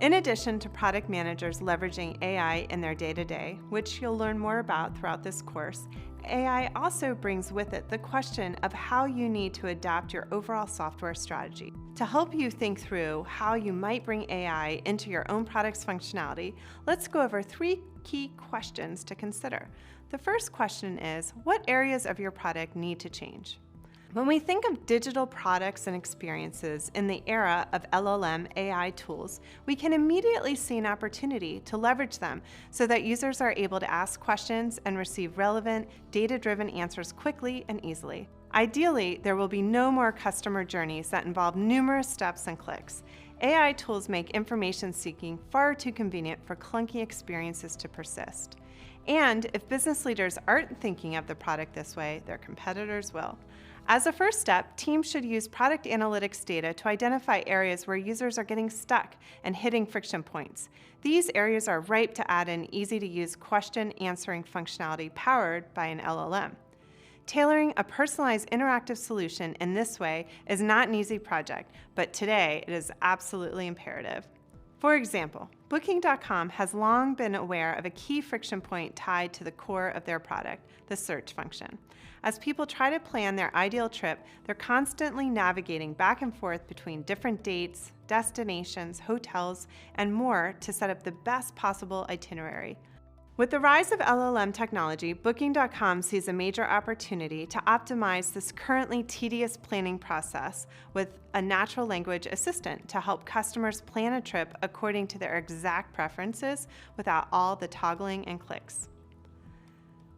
In addition to product managers leveraging AI in their day-to-day, which you'll learn more about throughout this course, AI also brings with it the question of how you need to adapt your overall software strategy. To help you think through how you might bring AI into your own product's functionality, let's go over 3 key questions to consider. The first question is, what areas of your product need to change? When we think of digital products and experiences in the era of LLM AI tools, we can immediately see an opportunity to leverage them so that users are able to ask questions and receive relevant, data-driven answers quickly and easily. Ideally, there will be no more customer journeys that involve numerous steps and clicks. AI tools make information seeking far too convenient for clunky experiences to persist. And if business leaders aren't thinking of the product this way, their competitors will. As a first step, teams should use product analytics data to identify areas where users are getting stuck and hitting friction points. These areas are ripe to add in easy-to-use question-answering functionality powered by an LLM. Tailoring a personalized interactive solution in this way is not an easy project, but today it is absolutely imperative. For example, Booking.com has long been aware of a key friction point tied to the core of their product, the search function. As people try to plan their ideal trip, they're constantly navigating back and forth between different dates, destinations, hotels, and more to set up the best possible itinerary. With the rise of LLM technology, Booking.com sees a major opportunity to optimize this currently tedious planning process with a natural language assistant to help customers plan a trip according to their exact preferences without all the toggling and clicks.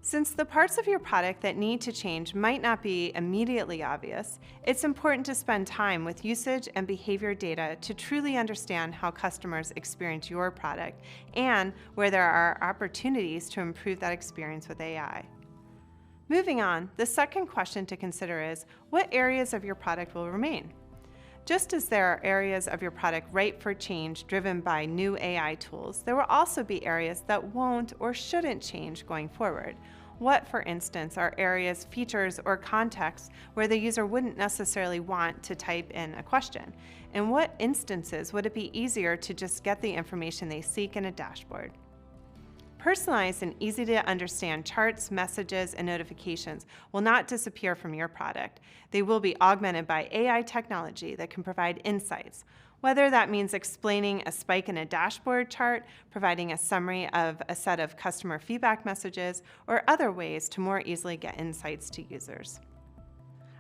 Since the parts of your product that need to change might not be immediately obvious, it's important to spend time with usage and behavior data to truly understand how customers experience your product and where there are opportunities to improve that experience with AI. Moving on, the second question to consider is, what areas of your product will remain? Just as there are areas of your product ripe for change driven by new AI tools, there will also be areas that won't or shouldn't change going forward. What, for instance, are areas, features, or contexts where the user wouldn't necessarily want to type in a question? In what instances would it be easier to just get the information they seek in a dashboard? Personalized and easy to understand charts, messages, and notifications will not disappear from your product. They will be augmented by AI technology that can provide insights, whether that means explaining a spike in a dashboard chart, providing a summary of a set of customer feedback messages, or other ways to more easily get insights to users.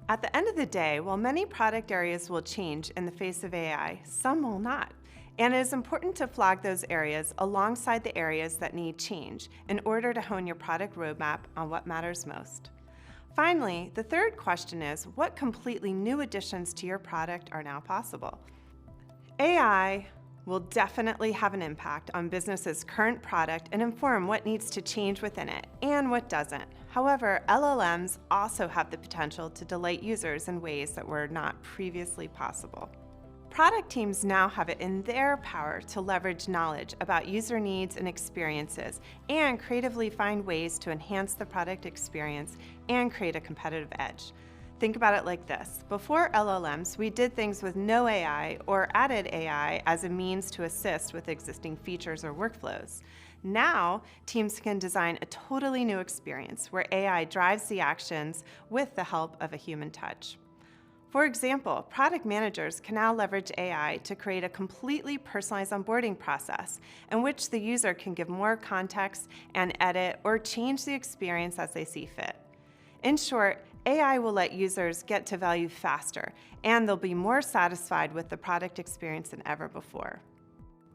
At the end of the day, while many product areas will change in the face of AI, some will not. And it is important to flag those areas alongside the areas that need change in order to hone your product roadmap on what matters most. Finally, the third question is, what completely new additions to your product are now possible? AI will definitely have an impact on business's current product and inform what needs to change within it and what doesn't. However, LLMs also have the potential to delight users in ways that were not previously possible. Product teams now have it in their power to leverage knowledge about user needs and experiences and creatively find ways to enhance the product experience and create a competitive edge. Think about it like this. Before LLMs, we did things with no AI or added AI as a means to assist with existing features or workflows. Now, teams can design a totally new experience where AI drives the actions with the help of a human touch. For example, product managers can now leverage AI to create a completely personalized onboarding process in which the user can give more context and edit or change the experience as they see fit. In short, AI will let users get to value faster, and they'll be more satisfied with the product experience than ever before.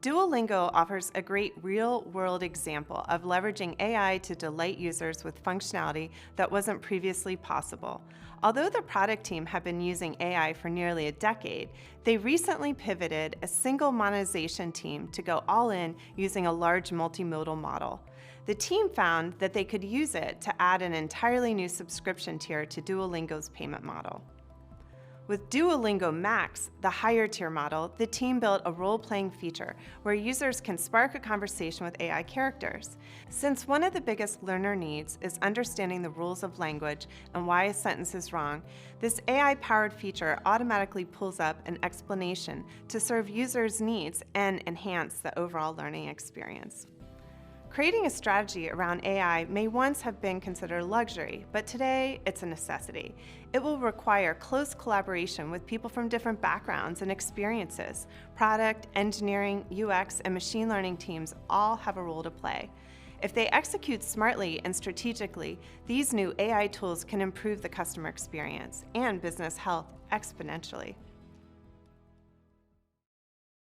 Duolingo offers a great real-world example of leveraging AI to delight users with functionality that wasn't previously possible. Although the product team had been using AI for nearly a decade, they recently pivoted a single monetization team to go all in using a large multimodal model. The team found that they could use it to add an entirely new subscription tier to Duolingo's payment model. With Duolingo Max, the higher tier model, the team built a role-playing feature where users can spark a conversation with AI characters. Since one of the biggest learner needs is understanding the rules of language and why a sentence is wrong, this AI-powered feature automatically pulls up an explanation to serve users' needs and enhance the overall learning experience. Creating a strategy around AI may once have been considered a luxury, but today it's a necessity. It will require close collaboration with people from different backgrounds and experiences. Product, engineering, UX, and machine learning teams all have a role to play. If they execute smartly and strategically, these new AI tools can improve the customer experience and business health exponentially.